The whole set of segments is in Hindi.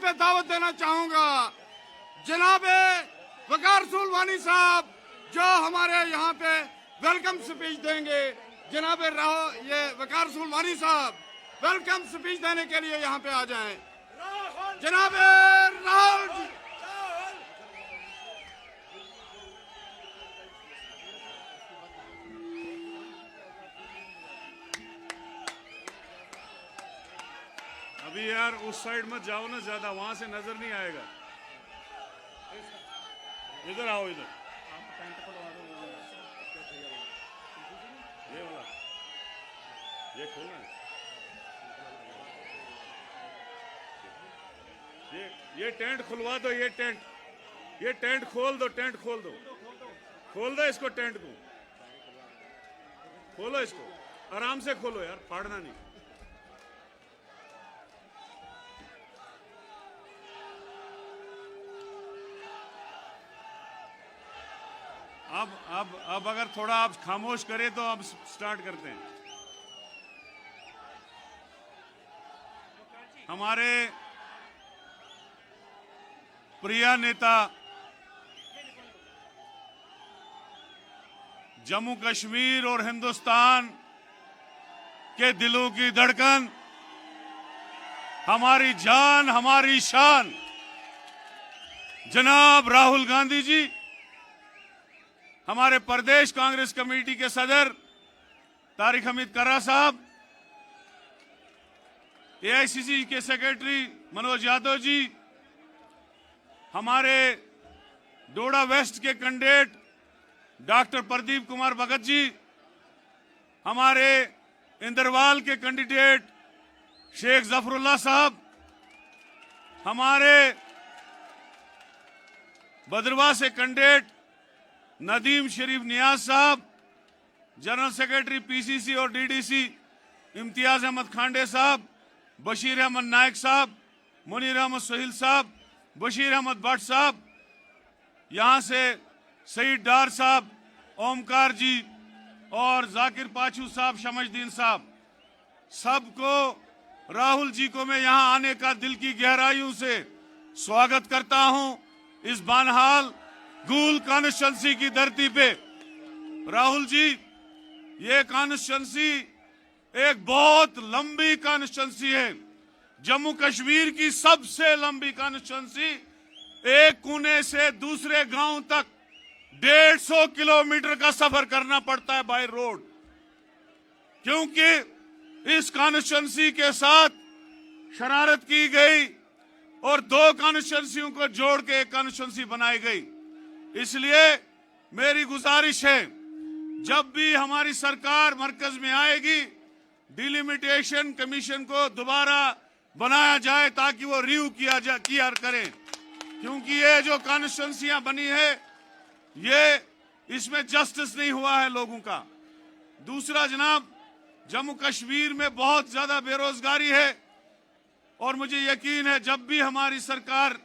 पे दावत देना चाहूंगा। जनाब वकार सुलवानी साहब जो हमारे यहाँ पे वेलकम स्पीच देंगे, जनाब ये वकार सुलवानी साहब वेलकम स्पीच देने के लिए यहाँ पे आ जाएं। जनाब राहुल जी। अभी यार उस साइड मत जाओ ना ज्यादा, वहां से नजर नहीं आएगा। इधर आओ, इधर ये वाला, ये खोलना है। ये टेंट खुलवा दो, ये टेंट खोल दो, टेंट खोल दो, खोल दो इसको, टेंट को खोलो, इसको आराम से खोलो यार, फाड़ना नहीं। अब अगर थोड़ा आप खामोश करें तो अब स्टार्ट करते हैं। हमारे प्रिय नेता, जम्मू कश्मीर और हिंदुस्तान के दिलों की धड़कन, हमारी जान, हमारी शान, जनाब राहुल गांधी जी, हमारे प्रदेश कांग्रेस कमेटी के सदर तारिक हमीद कर्रा साहब, एआईसीसी के सेक्रेटरी मनोज यादव जी, हमारे डोडा वेस्ट के कैंडिडेट डॉक्टर प्रदीप कुमार भगत जी, हमारे इंदरवाल के कैंडिडेट शेख जफरुल्लाह साहब, हमारे भद्रवाह से कैंडिडेट नदीम शरीफ नियाज साहब, जनरल सेक्रेटरी पीसीसी और डीडीसी इम्तियाज अहमद खांडे साहब, बशीर अहमद नायक साहब, मुनीर अहमद सोहिल साहब, बशीर अहमद भट्ट साहब, यहां से सईद डार साहब, ओमकार जी और जाकिर पाचू साहब, शमशदीन साहब, सबको राहुल जी को मैं यहां आने का दिल की गहराइयों से स्वागत करता हूं। इस बानहाल गूल कॉन्स्टिट्यूंसी की धरती पे राहुल जी, ये कॉन्स्टिट्यूंसी एक बहुत लंबी कॉन्स्टिट्यूंसी है, जम्मू कश्मीर की सबसे लंबी कॉन्स्टिट्यूंसी। एक कोने से दूसरे गांव तक 150 किलोमीटर का सफर करना पड़ता है बाय रोड, क्योंकि इस कॉन्स्टिट्यूंसी के साथ शरारत की गई और दो कॉन्स्टिट्यूंसियों को जोड़ के एक कॉन्स्टिट्यूंसी बनाई गई। इसलिए मेरी गुजारिश है, जब भी हमारी सरकार मरकज में आएगी, डिलिमिटेशन कमीशन को दोबारा बनाया जाए ताकि वो रिव्यू किया करें, क्योंकि ये जो कॉन्स्टिट्यूंसियां बनी है, ये इसमें जस्टिस नहीं हुआ है लोगों का। दूसरा जनाब, जम्मू कश्मीर में बहुत ज्यादा बेरोजगारी है और मुझे यकीन है जब भी हमारी सरकार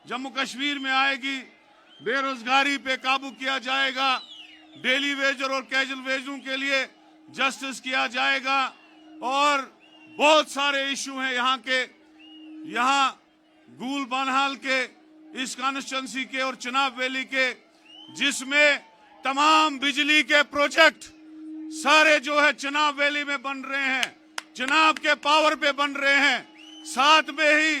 जम्मू कश्मीर में आएगी, बेरोजगारी पे काबू किया जाएगा, डेली वेजर और कैजुअल वेजों के लिए जस्टिस किया जाएगा। और बहुत सारे इशू हैं यहाँ के, यहाँ गूल बानहाल के, इस कॉन्स्टिट्यूंसी के और चिनाब वैली के, जिसमें तमाम बिजली के प्रोजेक्ट सारे जो है चिनाब वैली में बन रहे हैं, चिनाब के पावर पे बन रहे हैं। साथ में ही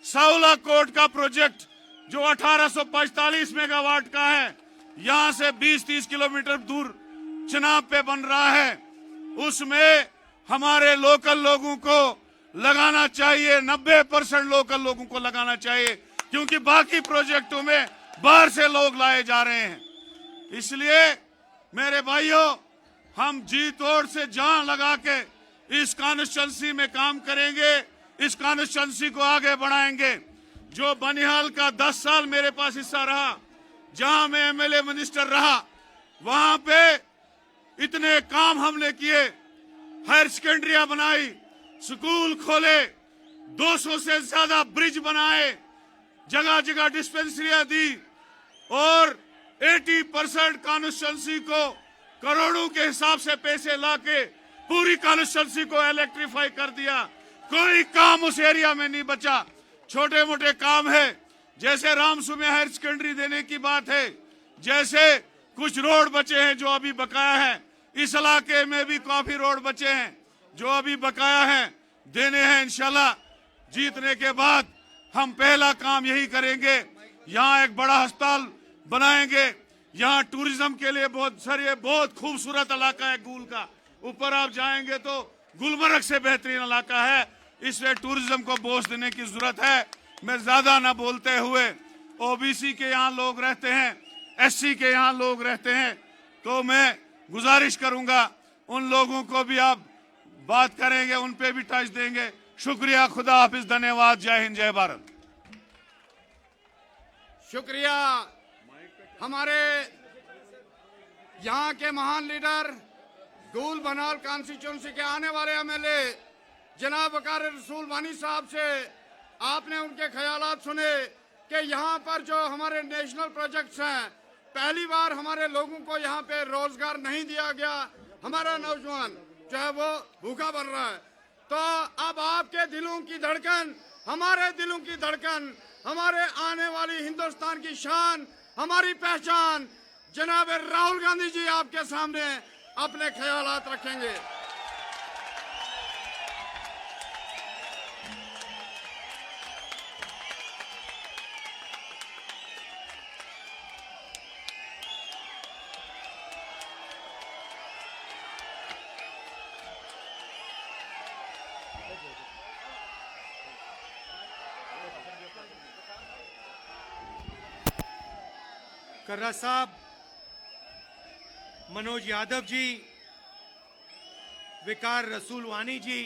साउला कोट का प्रोजेक्ट जो 1845 मेगावाट का है, यहां से 20-30 किलोमीटर दूर चिनाब पे बन रहा है। उसमें हमारे लोकल लोगों को लगाना चाहिए, 90% लोकल लोगों को लगाना चाहिए, क्योंकि बाकी प्रोजेक्टों में बाहर से लोग लाए जा रहे हैं। इसलिए मेरे भाइयों, हम जी तोड़ से जान लगा के इस कॉन्स्टिट्यूंसी में काम करेंगे, इस कॉन्स्टिट्यूंसी को आगे बढ़ाएंगे। जो बनिहाल का 10 साल मेरे पास हिस्सा रहा, जहां मैं एमएलए मिनिस्टर रहा, वहां पे इतने काम हमने किए, हायर सेकेंडरियां बनाई, स्कूल खोले, 200 से ज्यादा ब्रिज बनाए, जगह जगह डिस्पेंसरियां दी और 80% कॉन्स्टिट्यूंसी को करोड़ों के हिसाब से पैसे लाके पूरी कॉन्स्टिट्यूंसी को इलेक्ट्रीफाई कर दिया। कोई काम उस एरिया में नहीं बचा। छोटे मोटे काम है, जैसे रामसुमे हायर सेकेंडरी देने की बात है, जैसे कुछ रोड बचे हैं जो अभी बकाया है, इस इलाके में भी काफी रोड बचे हैं जो अभी बकाया हैं, देने हैं। इंशाल्लाह जीतने के बाद हम पहला काम यही करेंगे, यहाँ एक बड़ा अस्पताल बनाएंगे। यहाँ टूरिज्म के लिए बहुत खूबसूरत इलाका है गूल का, ऊपर आप जाएंगे तो गुलमर्ग से बेहतरीन इलाका है, इसलिए टूरिज्म को बोझ देने की जरूरत है। मैं ज्यादा ना बोलते हुए, ओबीसी के यहाँ लोग रहते हैं, एससी के यहाँ लोग रहते हैं, तो मैं गुजारिश करूंगा उन लोगों को भी आप बात करेंगे, उन पे भी टच देंगे। शुक्रिया, खुदा हाफिज, धन्यवाद, जय हिंद, जय भारत। शुक्रिया। हमारे यहाँ के महान लीडर गूल बनाल कॉन्स्टिट्यूंसी के आने वाले एमएलए जनाब वकार रसूल वानी साहब से आपने उनके ख्यालात सुने कि यहाँ पर जो हमारे नेशनल प्रोजेक्ट्स हैं, पहली बार हमारे लोगों को यहाँ पे रोजगार नहीं दिया गया, हमारा नौजवान जो है वो भूखा बन रहा है। तो अब आपके दिलों की धड़कन, हमारे दिलों की धड़कन, हमारे आने वाली हिंदुस्तान की शान, हमारी पहचान, जनाब राहुल गांधी जी आपके सामने अपने ख्यालात रखेंगे। कर्रा साहब, मनोज यादव जी, विकार रसूल वानी जी,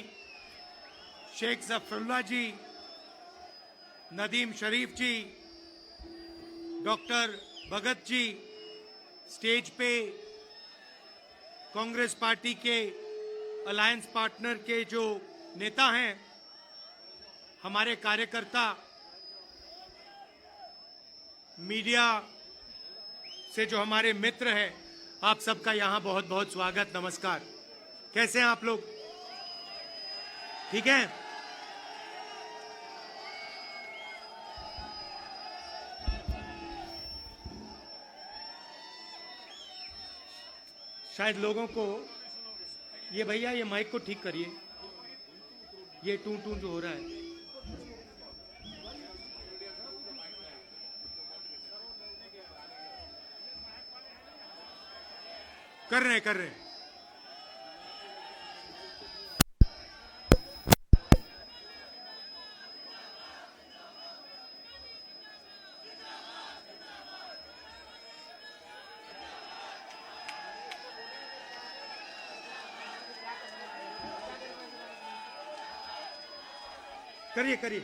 शेख जफरुल्लाह जी, नदीम शरीफ जी, डॉक्टर भगत जी, स्टेज पे कांग्रेस पार्टी के अलायंस पार्टनर के जो नेता हैं, हमारे कार्यकर्ता, मीडिया से जो हमारे मित्र हैं, आप सबका यहाँ बहुत बहुत स्वागत, नमस्कार। कैसे हैं आप लोग? ठीक हैं? शायद लोगों को ये भैया ये माइक को ठीक करिए, ये टू टू जो हो रहा है। कर रहे हैं। करिए।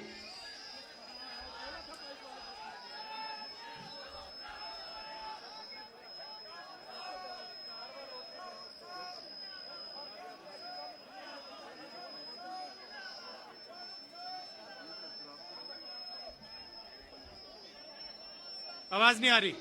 आवाज नहीं आ रही।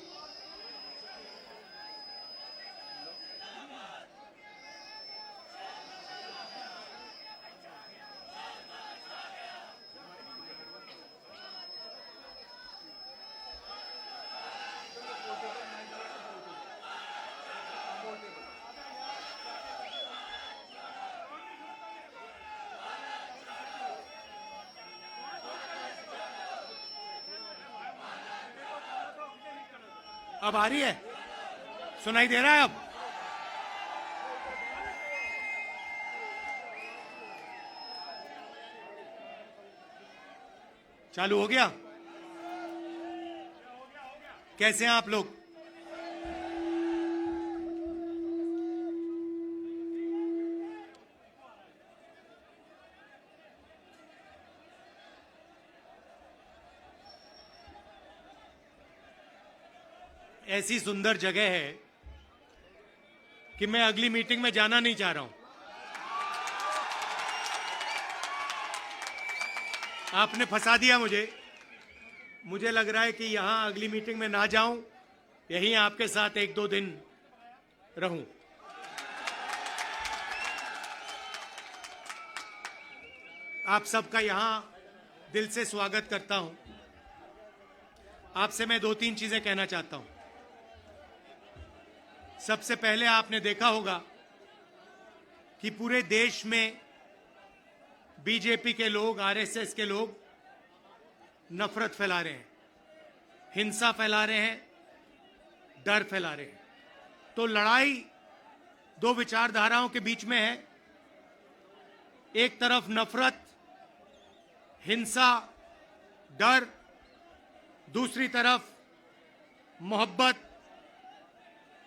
अब आ रही है? सुनाई दे रहा है अब? चालू हो गया? कैसे हैं आप लोग? ऐसी सुंदर जगह है कि मैं अगली मीटिंग में जाना नहीं चाह रहा हूं। आपने फंसा दिया मुझे लग रहा है कि यहां अगली मीटिंग में ना जाऊं, यहीं आपके साथ 1-2 दिन रहूं। आप सबका यहां दिल से स्वागत करता हूं। आपसे मैं 2-3 चीजें कहना चाहता हूं। सबसे पहले आपने देखा होगा कि पूरे देश में बीजेपी के लोग, आरएसएस के लोग नफरत फैला रहे हैं, हिंसा फैला रहे हैं, डर फैला रहे हैं। तो लड़ाई दो विचारधाराओं के बीच में है। एक तरफ नफरत, हिंसा, डर, दूसरी तरफ मोहब्बत,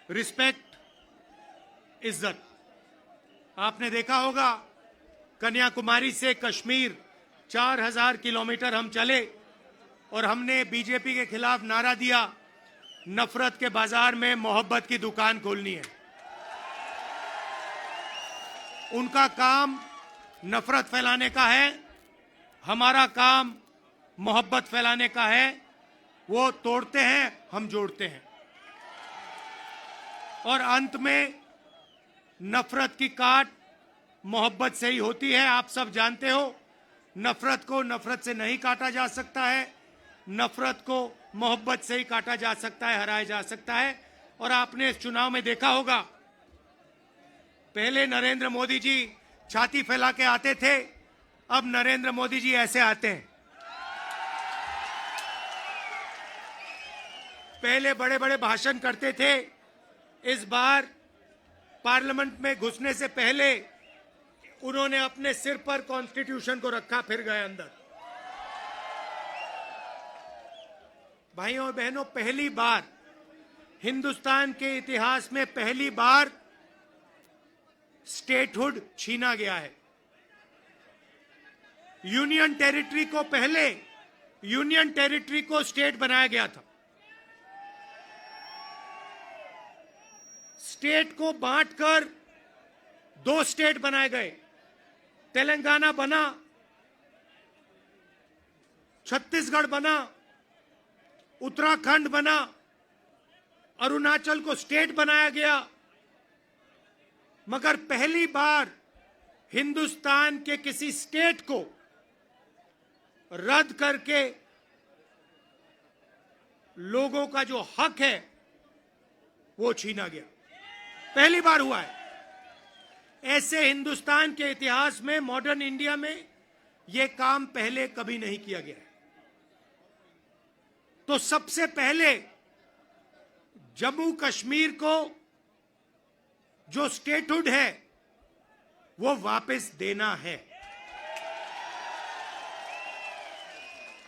रिस्पेक्ट, इज्जत। आपने देखा होगा कन्याकुमारी से कश्मीर 4000 किलोमीटर हम चले और हमने बीजेपी के खिलाफ नारा दिया, नफरत के बाजार में मोहब्बत की दुकान खोलनी है। उनका काम नफरत फैलाने का है, हमारा काम मोहब्बत फैलाने का है। वो तोड़ते हैं, हम जोड़ते हैं, और अंत में नफरत की काट मोहब्बत से ही होती है। आप सब जानते हो, नफरत को नफरत से नहीं काटा जा सकता है, नफरत को मोहब्बत से ही काटा जा सकता है, हराया जा सकता है। और आपने इस चुनाव में देखा होगा, पहले नरेंद्र मोदी जी छाती फैला के आते थे, अब नरेंद्र मोदी जी ऐसे आते हैं। पहले बड़े बड़े भाषण करते थे, इस बार पार्लियामेंट में घुसने से पहले उन्होंने अपने सिर पर कॉन्स्टिट्यूशन को रखा, फिर गए अंदर। भाइयों और बहनों, पहली बार हिंदुस्तान के इतिहास में पहली बार स्टेटहुड छीना गया है। यूनियन टेरिटरी को पहले यूनियन टेरिटरी को स्टेट बनाया गया था। स्टेट को बांटकर 2 स्टेट बनाए गए। तेलंगाना बना, छत्तीसगढ़ बना, उत्तराखंड बना, अरुणाचल को स्टेट बनाया गया। मगर पहली बार हिंदुस्तान के किसी स्टेट को रद्द करके लोगों का जो हक है वो छीना गया। पहली बार हुआ है। ऐसे हिंदुस्तान के इतिहास में, मॉडर्न इंडिया में यह काम पहले कभी नहीं किया गया है। तो सबसे पहले जम्मू कश्मीर को जो स्टेटहुड है वो वापस देना है,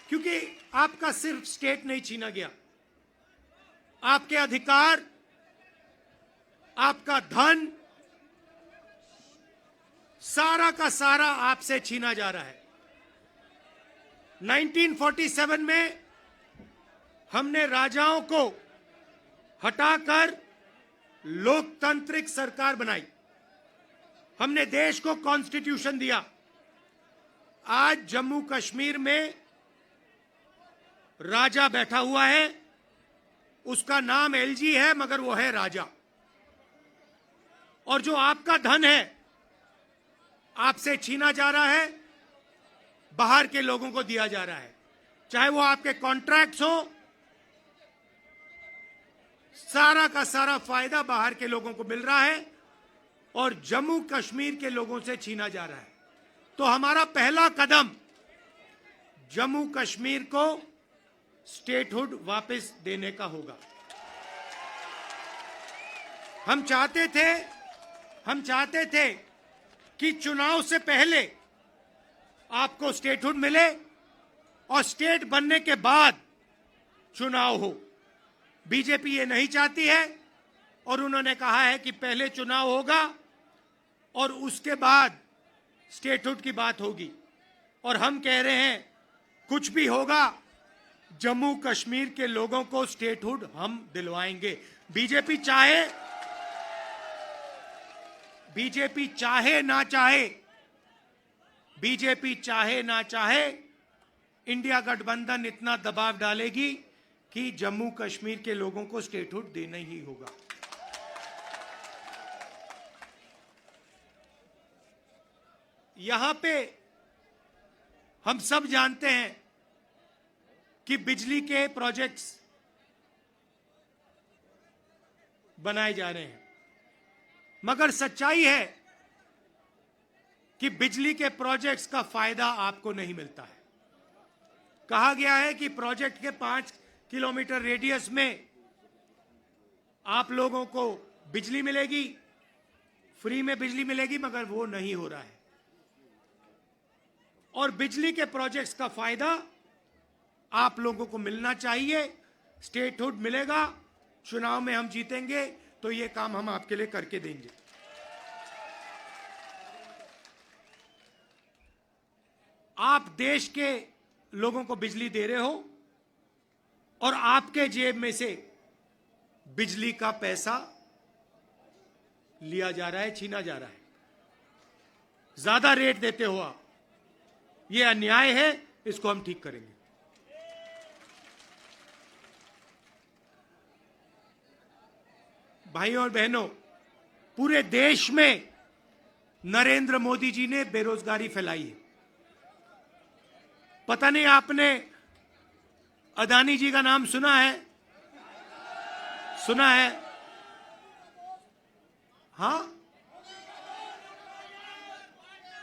क्योंकि आपका सिर्फ स्टेट नहीं छीना गया, आपके अधिकार, आपका धन, सारा का सारा आपसे छीना जा रहा है। 1947 में हमने राजाओं को हटाकर लोकतांत्रिक सरकार बनाई, हमने देश को कॉन्स्टिट्यूशन दिया। आज जम्मू कश्मीर में राजा बैठा हुआ है, उसका नाम एलजी है, मगर वो है राजा। और जो आपका धन है आपसे छीना जा रहा है, बाहर के लोगों को दिया जा रहा है, चाहे वो आपके कॉन्ट्रैक्ट्स हो, सारा का सारा फायदा बाहर के लोगों को मिल रहा है और जम्मू कश्मीर के लोगों से छीना जा रहा है। तो हमारा पहला कदम जम्मू कश्मीर को स्टेटहुड वापस देने का होगा। हम चाहते थे कि चुनाव से पहले आपको स्टेटहुड मिले और स्टेट बनने के बाद चुनाव हो। बीजेपी ये नहीं चाहती है और उन्होंने कहा है कि पहले चुनाव होगा और उसके बाद स्टेटहुड की बात होगी। और हम कह रहे हैं कुछ भी होगा, जम्मू कश्मीर के लोगों को स्टेटहुड हम दिलवाएंगे। बीजेपी चाहे ना चाहे, इंडिया गठबंधन इतना दबाव डालेगी कि जम्मू कश्मीर के लोगों को स्टेटहुड देना ही होगा। यहां पे हम सब जानते हैं कि बिजली के प्रोजेक्ट्स बनाए जा रहे हैं, मगर सच्चाई है कि बिजली के प्रोजेक्ट्स का फायदा आपको नहीं मिलता है। कहा गया है कि प्रोजेक्ट के 5 किलोमीटर रेडियस में आप लोगों को बिजली मिलेगी, फ्री में बिजली मिलेगी, मगर वो नहीं हो रहा है। और बिजली के प्रोजेक्ट्स का फायदा आप लोगों को मिलना चाहिए। स्टेटहुड मिलेगा, चुनाव में हम जीतेंगे तो ये काम हम आपके लिए करके देंगे। आप देश के लोगों को बिजली दे रहे हो और आपके जेब में से बिजली का पैसा लिया जा रहा है, छीना जा रहा है, ज्यादा रेट देते हो आप। ये अन्याय है, इसको हम ठीक करेंगे। भाइयों और बहनों, पूरे देश में नरेंद्र मोदी जी ने बेरोजगारी फैलाई है। पता नहीं आपने अदानी जी का नाम सुना है? सुना है? हां,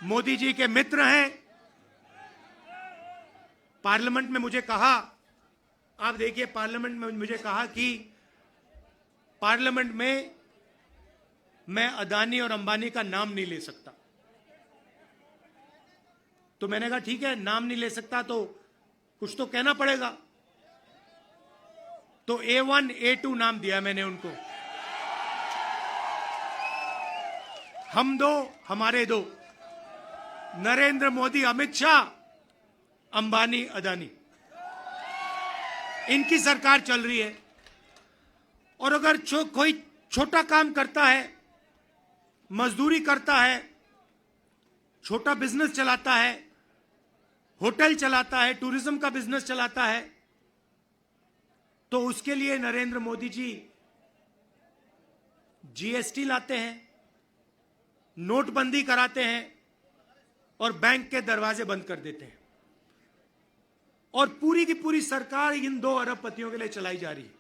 मोदी जी के मित्र हैं। पार्लियामेंट में मुझे कहा, आप देखिए, पार्लियामेंट में मुझे कहा कि पार्लियामेंट में मैं अदानी और अंबानी का नाम नहीं ले सकता। तो मैंने कहा ठीक है, नाम नहीं ले सकता तो कुछ तो कहना पड़ेगा। तो A1 A2 नाम दिया मैंने उनको। हम दो, हमारे दो, नरेंद्र मोदी, अमित शाह, अंबानी, अदानी, इनकी सरकार चल रही है। और अगर कोई छोटा काम करता है, मजदूरी करता है, छोटा बिजनेस चलाता है, होटल चलाता है, टूरिज्म का बिजनेस चलाता है, तो उसके लिए नरेंद्र मोदी जी जीएसटी लाते हैं, नोटबंदी कराते हैं और बैंक के दरवाजे बंद कर देते हैं। और पूरी की पूरी सरकार इन 2 अरबपतियों के लिए चलाई जा रही है।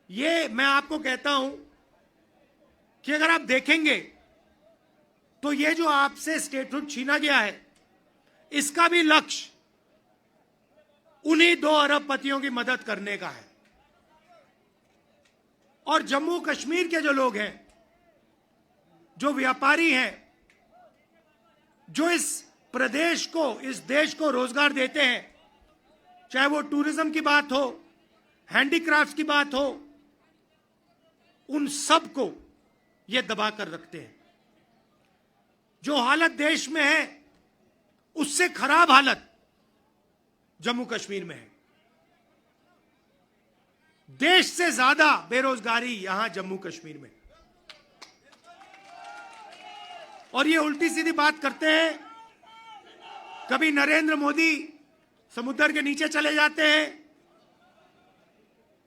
ये मैं आपको कहता हूं कि अगर आप देखेंगे तो ये जो आपसे स्टेटहुड छीना गया है, इसका भी लक्ष्य उन्हीं 2 अरबपतियों की मदद करने का है। और जम्मू कश्मीर के जो लोग हैं, जो व्यापारी हैं, जो इस प्रदेश को, इस देश को रोजगार देते हैं, चाहे वो टूरिज्म की बात हो, हैंडीक्राफ्ट की बात हो, उन सब को ये दबा कर रखते हैं। जो हालत देश में है, उससे खराब हालत जम्मू कश्मीर में है। देश से ज्यादा बेरोजगारी यहां जम्मू कश्मीर में। और ये उल्टी सीधी बात करते हैं। कभी नरेंद्र मोदी समुद्र के नीचे चले जाते हैं,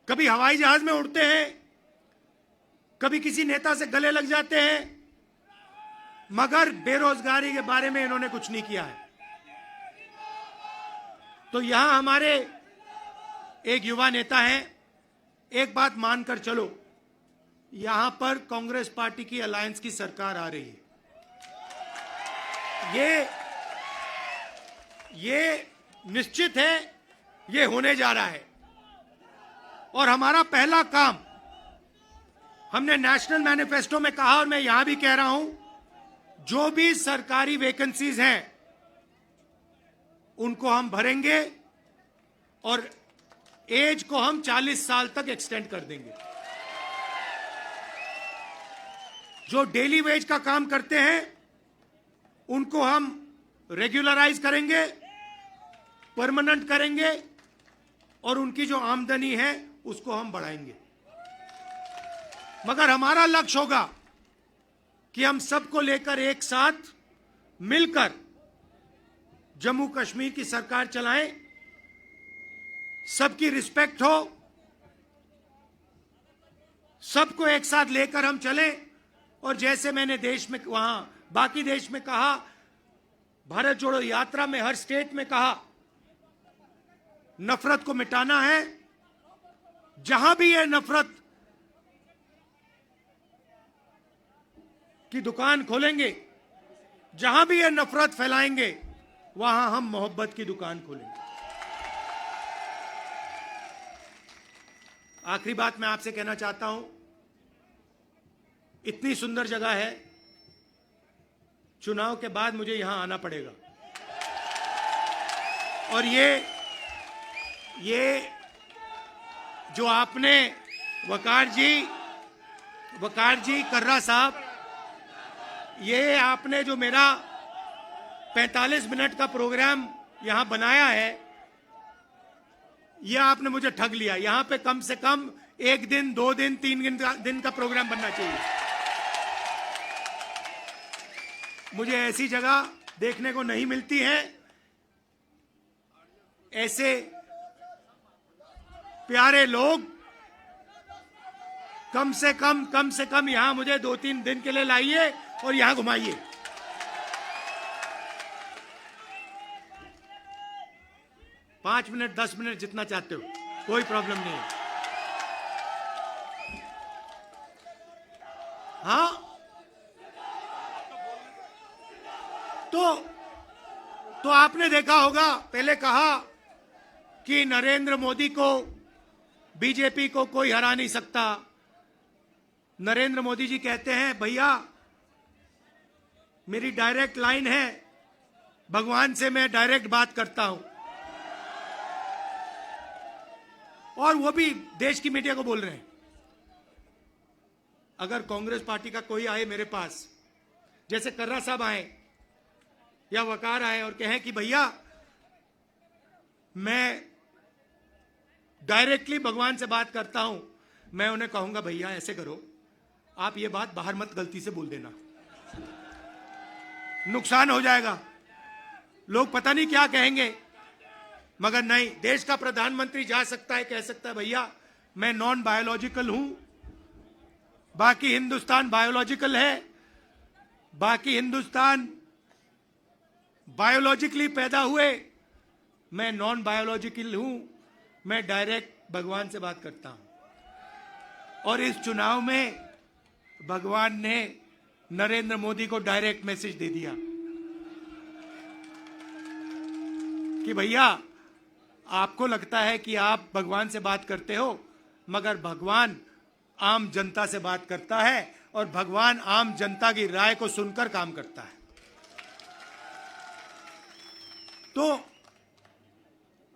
कभी हवाई जहाज में उड़ते हैं, कभी किसी नेता से गले लग जाते हैं, मगर बेरोजगारी के बारे में इन्होंने कुछ नहीं किया है। तो यहां हमारे एक युवा नेता हैं, एक बात मानकर चलो, यहां पर कांग्रेस पार्टी की अलायंस की सरकार आ रही है। ये निश्चित है, ये होने जा रहा है। और हमारा पहला काम, हमने नेशनल मैनिफेस्टो में कहा और मैं यहां भी कह रहा हूं, जो भी सरकारी वैकेंसीज हैं उनको हम भरेंगे और एज को हम 40 साल तक एक्सटेंड कर देंगे। जो डेली वेज का काम करते हैं उनको हम रेगुलराइज करेंगे, परमानेंट करेंगे और उनकी जो आमदनी है उसको हम बढ़ाएंगे। मगर हमारा लक्ष्य होगा कि हम सबको लेकर एक साथ मिलकर जम्मू कश्मीर की सरकार चलाएं, सबकी रिस्पेक्ट हो, सबको एक साथ लेकर हम चलें। और जैसे मैंने देश में, वहां बाकी देश में कहा भारत जोड़ो यात्रा में हर स्टेट में कहा, नफरत को मिटाना है। जहां भी ये नफरत की दुकान खोलेंगे, जहां भी ये नफरत फैलाएंगे, वहां हम मोहब्बत की दुकान खोलेंगे। आखिरी बात मैं आपसे कहना चाहता हूं, इतनी सुंदर जगह है, चुनाव के बाद मुझे यहां आना पड़ेगा। और ये जो आपने वकार जी कर्रा साहब, ये आपने जो मेरा 45 मिनट का प्रोग्राम यहां बनाया है, यह आपने मुझे ठग लिया। यहां पे कम से कम 1 दिन, 2 दिन, 3 दिन का प्रोग्राम बनना चाहिए। मुझे ऐसी जगह देखने को नहीं मिलती है। ऐसे प्यारे लोग कम से कम यहां मुझे 2-3 दिन के लिए लाइए और यहां घुमाइए। पांच मिनट, 10 मिनट, जितना चाहते हो, कोई प्रॉब्लम नहीं है। हाँ, तो आपने देखा होगा, पहले कहा कि नरेंद्र मोदी को, बीजेपी को कोई हरा नहीं सकता। नरेंद्र मोदी जी कहते हैं, भैया मेरी डायरेक्ट लाइन है, भगवान से मैं डायरेक्ट बात करता हूं। और वो भी देश की मीडिया को बोल रहे हैं। अगर कांग्रेस पार्टी का कोई आए मेरे पास, जैसे कर्रा साहब आए या वकार आए और कहें कि भैया मैं डायरेक्टली भगवान से बात करता हूं, मैं उन्हें कहूंगा, भैया ऐसे करो, आप ये बात बाहर मत गलती से बोल देना, नुकसान हो जाएगा, लोग पता नहीं क्या कहेंगे। मगर नहीं, देश का प्रधानमंत्री जा सकता है, कह सकता है, भैया मैं नॉन बायोलॉजिकल हूं, बाकी हिंदुस्तान बायोलॉजिकल है, बाकी हिंदुस्तान बायोलॉजिकली पैदा हुए, मैं नॉन बायोलॉजिकल हूं, मैं डायरेक्ट भगवान से बात करता हूं। और इस चुनाव में भगवान ने नरेंद्र मोदी को डायरेक्ट मैसेज दे दिया कि भैया आपको लगता है कि आप भगवान से बात करते हो, मगर भगवान आम जनता से बात करता है और भगवान आम जनता की राय को सुनकर काम करता है। तो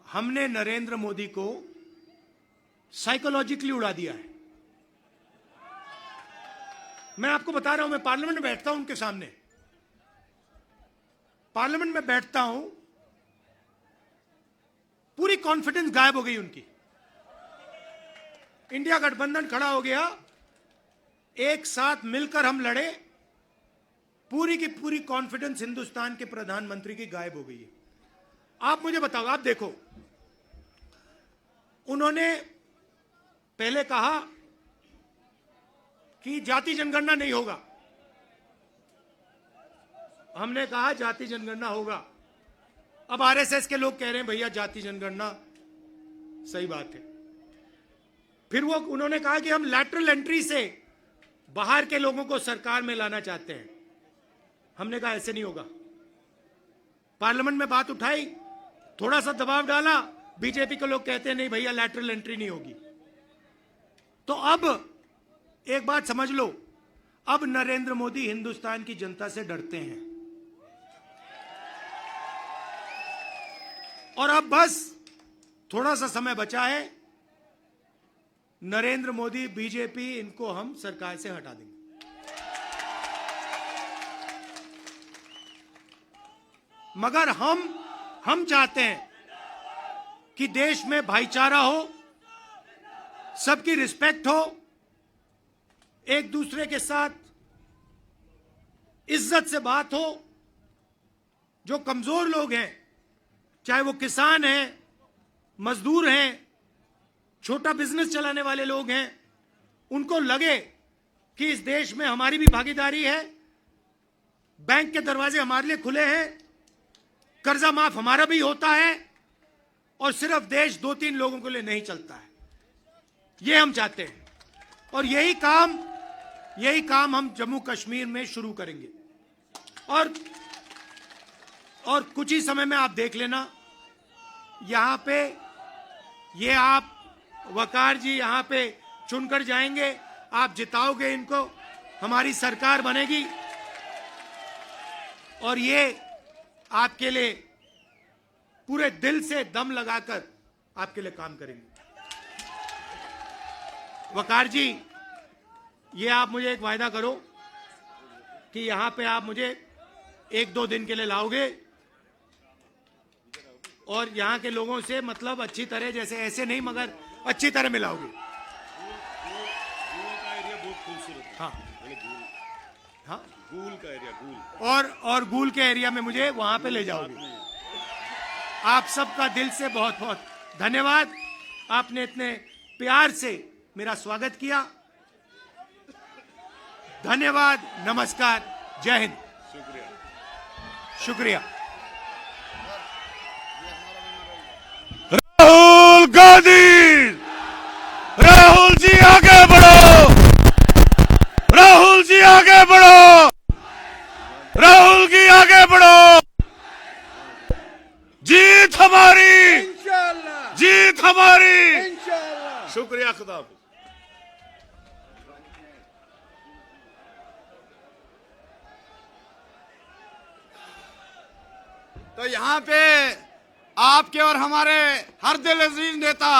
हमने नरेंद्र मोदी को साइकोलॉजिकली उड़ा दिया है। मैं आपको बता रहा हूं, मैं पार्लियामेंट में बैठता हूं, उनके सामने पार्लियामेंट में बैठता हूं, पूरी कॉन्फिडेंस गायब हो गई उनकी। इंडिया गठबंधन खड़ा हो गया, एक साथ मिलकर हम लड़े, पूरी की पूरी कॉन्फिडेंस हिंदुस्तान के प्रधानमंत्री की गायब हो गई है। आप मुझे बताओ, आप देखो, उन्होंने पहले कहा कि जाति जनगणना नहीं होगा, हमने कहा जाति जनगणना होगा। अब आरएसएस के लोग कह रहे हैं भैया जाति जनगणना सही बात है। फिर वो उन्होंने कहा कि हम लैटरल एंट्री से बाहर के लोगों को सरकार में लाना चाहते हैं। हमने कहा ऐसे नहीं होगा। पार्लियामेंट में बात उठाई, थोड़ा सा दबाव डाला, बीजेपी के लोग कहते हैं नहीं भैया लैटरल एंट्री नहीं होगी। तो अब एक बात समझ लो, अब नरेंद्र मोदी हिंदुस्तान की जनता से डरते हैं और अब बस थोड़ा सा समय बचा है, नरेंद्र मोदी, बीजेपी, इनको हम सरकार से हटा देंगे। मगर हम चाहते हैं कि देश में भाईचारा हो, सबकी रिस्पेक्ट हो, एक दूसरे के साथ इज्जत से बात हो। जो कमजोर लोग हैं, चाहे वो किसान हैं, मजदूर हैं, छोटा बिजनेस चलाने वाले लोग हैं, उनको लगे कि इस देश में हमारी भी भागीदारी है, बैंक के दरवाजे हमारे लिए खुले हैं, कर्जा माफ हमारा भी होता है और सिर्फ देश 2-3 लोगों के लिए नहीं चलता है। ये हम चाहते हैं और यही काम हम जम्मू कश्मीर में शुरू करेंगे। और कुछ ही समय में आप देख लेना, यहां पे ये आप वकार जी यहां पे चुनकर जाएंगे, आप जिताओगे इनको, हमारी सरकार बनेगी और ये आपके लिए पूरे दिल से दम लगाकर आपके लिए काम करेंगे। वकार जी, ये आप मुझे एक वायदा करो कि यहां पे आप मुझे 1-2 दिन के लिए लाओगे और यहां के लोगों से मतलब अच्छी तरह, जैसे ऐसे नहीं मगर अच्छी तरह मिलाओगे। हाँ हाँ, गूल का एरिया, गूल और गूल के एरिया में मुझे वहां पे ले जाओगे। आप सबका दिल से बहुत बहुत धन्यवाद। आपने इतने प्यार से मेरा स्वागत किया। धन्यवाद, नमस्कार, जय हिंद, शुक्रिया। राहुल गांधी, राहुल जी आगे बढ़ो, राहुल जी आगे बढ़ो, राहुल जी आगे बढ़ो। जीत हमारी, इंशाअल्लाह, जीत हमारी। इंशाअल्लाह। शुक्रिया, खुदा हाफिज। तो यहाँ पे आपके और हमारे हर दिल अजीज नेता